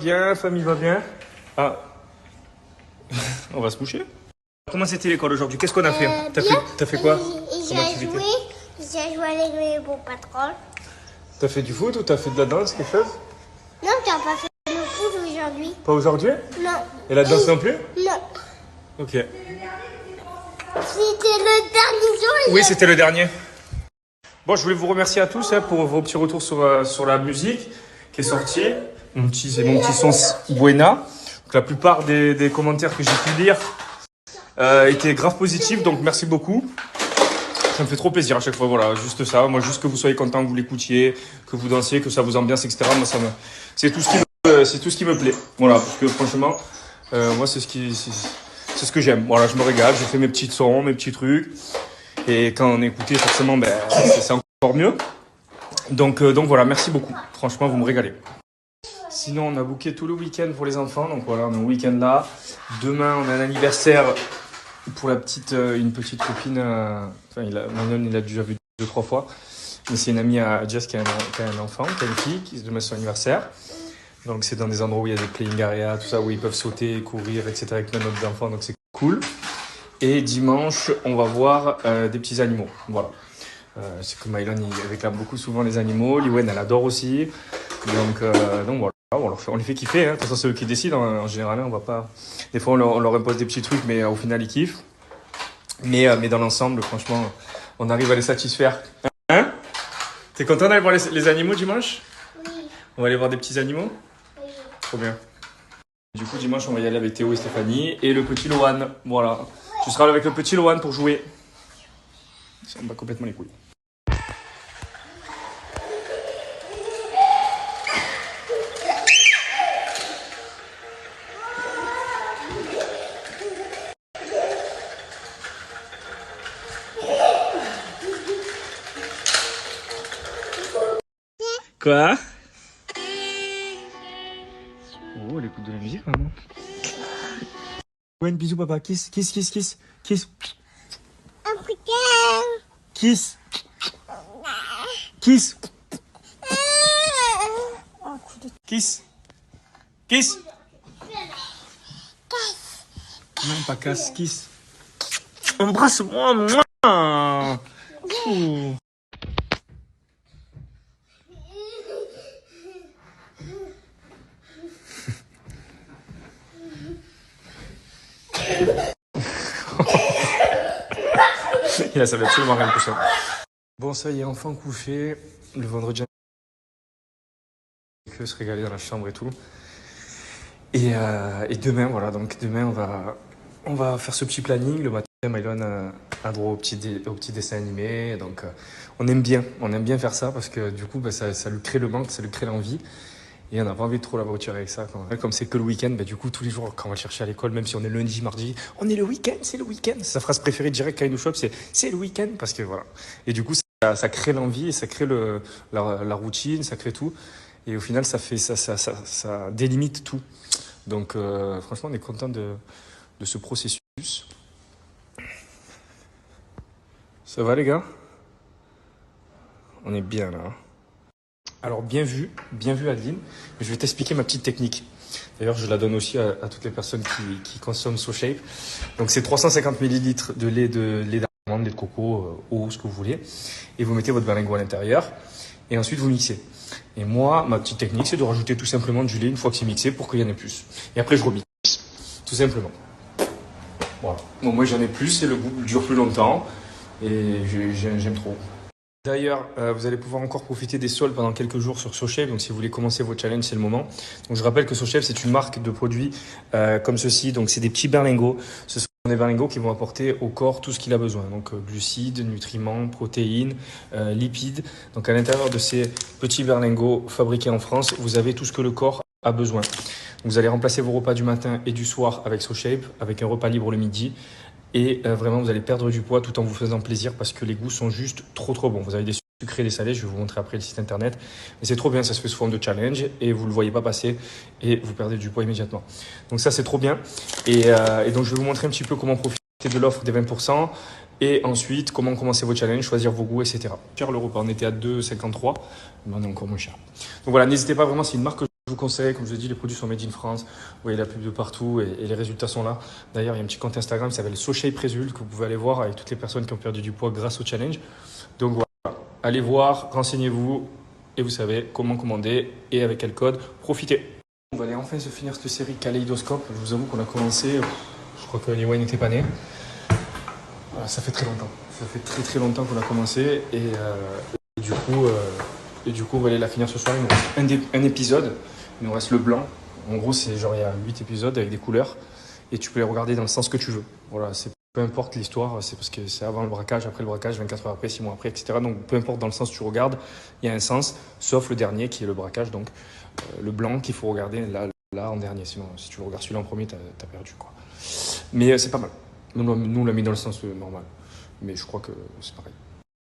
bien, famille va bien. Ah, on va se coucher. Comment c'était l'école aujourd'hui? Qu'est-ce qu'on a fait? T'as fait quoi comme activité? J'ai joué avec les beaux patrons. T'as fait du foot ou t'as fait de la danse, quelque chose? Non, tu n'as pas fait le foot aujourd'hui. Pas aujourd'hui? Non. Et la danse non plus? Non. Ok. C'était le dernier jour. Oui, c'était le dernier. Bon, je voulais vous remercier à tous pour vos petits retours sur la musique qui est sortie. C'est mon petit son Buena. Donc, la plupart des commentaires que j'ai pu lire étaient grave positifs, donc merci beaucoup. Ça me fait trop plaisir à chaque fois, voilà, juste ça. Moi, juste que vous soyez content, que vous l'écoutiez, que vous dansiez, que ça vous ambiance, etc. Moi, c'est tout ce qui me plaît. Voilà, parce que franchement, moi, c'est ce que j'aime. Voilà, je me régale, je fais mes petits sons, mes petits trucs. Et quand on écoutait, forcément, c'est encore mieux. Donc voilà, merci beaucoup. Franchement, vous me régalez. Sinon, on a booké tout le week-end pour les enfants. Donc voilà, on est au week-end là. Demain, on a un anniversaire pour une petite copine. Manon, il l'a déjà vu 2-3 fois. Mais c'est une amie à Jess qui a un enfant, qui a une fille, qui demain c'est son anniversaire. Donc c'est dans des endroits où il y a des playing areas, tout ça, où ils peuvent sauter, courir, etc. avec plein d'autres enfants. Donc c'est cool. Et dimanche, on va voir des petits animaux. Voilà. C'est que Mylon, il réclame beaucoup souvent les animaux. Liwen, elle adore aussi. Donc voilà. On les fait kiffer, hein. De toute façon, c'est eux qui décident. En général, on va pas. Des fois, on leur impose des petits trucs, mais au final, ils kiffent. Mais dans l'ensemble, franchement, on arrive à les satisfaire. Hein? T'es content d'aller voir les animaux dimanche? Oui. On va aller voir des petits animaux? Oui. Trop bien. Du coup, dimanche, on va y aller avec Théo et Stéphanie et le petit Lohan. Voilà. Tu seras là avec le petit Lohan pour jouer. Ça me bat complètement les couilles. Quoi? Oh, elle écoute de la musique, maman. Ouais, bisous, papa. Kiss, kiss, kiss, kiss. Kiss. Africain. Kiss. Kiss. Kiss. Kiss. Non, pas casse, kiss. Embrasse-moi, moi. Ouh. Il ça va absolument rien pour ça. Bon, ça y est, enfin couché. Le vendredi, que se régaler dans la chambre et tout. Et demain, voilà, donc demain, on va faire ce petit planning. Le matin, Mylon a droit au petit dessin animé. Donc, on aime bien faire ça parce que du coup, ça lui crée le manque, ça lui crée l'envie. Et on n'a pas envie de trop la voiture avec ça. Comme c'est que le week-end, du coup, tous les jours, quand on va le chercher à l'école, même si on est lundi, mardi, on est le week-end, c'est le week-end. Sa phrase préférée direct quand il nous chope, c'est le week-end. Parce que voilà. Et du coup, ça crée l'envie, ça crée la routine, ça crée tout. Et au final, ça délimite tout. Donc, franchement, on est content de ce processus. Ça va, les gars? On est bien là. Alors, bien vu Adeline. Je vais t'expliquer ma petite technique. D'ailleurs, je la donne aussi à toutes les personnes qui consomment SoShape. Donc, c'est 350 ml de lait d'amande, lait de coco, eau, ce que vous voulez. Et vous mettez votre berlingot à l'intérieur. Et ensuite, vous mixez. Et moi, ma petite technique, c'est de rajouter tout simplement du lait une fois que c'est mixé pour qu'il y en ait plus. Et après, je remixe. Tout simplement. Voilà. Donc, moi, j'en ai plus et le goût dure plus longtemps. Et j'aime trop. D'ailleurs, vous allez pouvoir encore profiter des soldes pendant quelques jours sur SoShape. Donc, si vous voulez commencer vos challenges, c'est le moment. Donc, je rappelle que SoShape, c'est une marque de produits comme ceci. Donc, c'est des petits berlingots. Ce sont des berlingots qui vont apporter au corps tout ce qu'il a besoin. Donc, glucides, nutriments, protéines, lipides. Donc, à l'intérieur de ces petits berlingots fabriqués en France, vous avez tout ce que le corps a besoin. Donc, vous allez remplacer vos repas du matin et du soir avec SoShape, avec un repas libre le midi. Et vraiment, vous allez perdre du poids tout en vous faisant plaisir parce que les goûts sont juste trop bon. Vous avez des sucrés, des salés, je vais vous montrer après le site internet. Mais c'est trop bien, ça se fait sous forme de challenge et vous ne le voyez pas passer et vous perdez du poids immédiatement. Donc ça, c'est trop bien. Et donc, je vais vous montrer un petit peu comment profiter de l'offre des 20% et ensuite comment commencer vos challenges, choisir vos goûts, etc. Cher le repas, on était à 2,53, mais on est encore moins cher. Donc voilà, n'hésitez pas vraiment, c'est une marque Je vous conseille, comme je vous ai dit, les produits sont made in France. Vous voyez la pub de partout et les résultats sont là. D'ailleurs, il y a un petit compte Instagram qui s'appelle SoShape Result que vous pouvez aller voir avec toutes les personnes qui ont perdu du poids grâce au challenge. Donc voilà, allez voir, renseignez-vous et vous savez comment commander et avec quel code. Profitez. On va aller enfin se finir cette série Kaléidoscope. Je vous avoue qu'on a commencé, je crois que Liwa n'était pas né. Voilà, ça fait très longtemps. Ça fait très longtemps qu'on a commencé et du coup, on va aller la finir ce soir. Il nous reste un épisode. Il nous reste le blanc. En gros, c'est genre il y a 8 épisodes avec des couleurs et tu peux les regarder dans le sens que tu veux. Voilà, c'est peu importe l'histoire, c'est parce que c'est avant le braquage, après le braquage, 24 heures après, 6 mois après, etc. Donc peu importe dans le sens que tu regardes, il y a un sens, sauf le dernier qui est le braquage, donc le blanc qu'il faut regarder là en dernier. Sinon, si tu le regardes celui-là en premier, t'as perdu quoi. Mais c'est pas mal. Nous, on l'a mis dans le sens normal. Mais je crois que c'est pareil.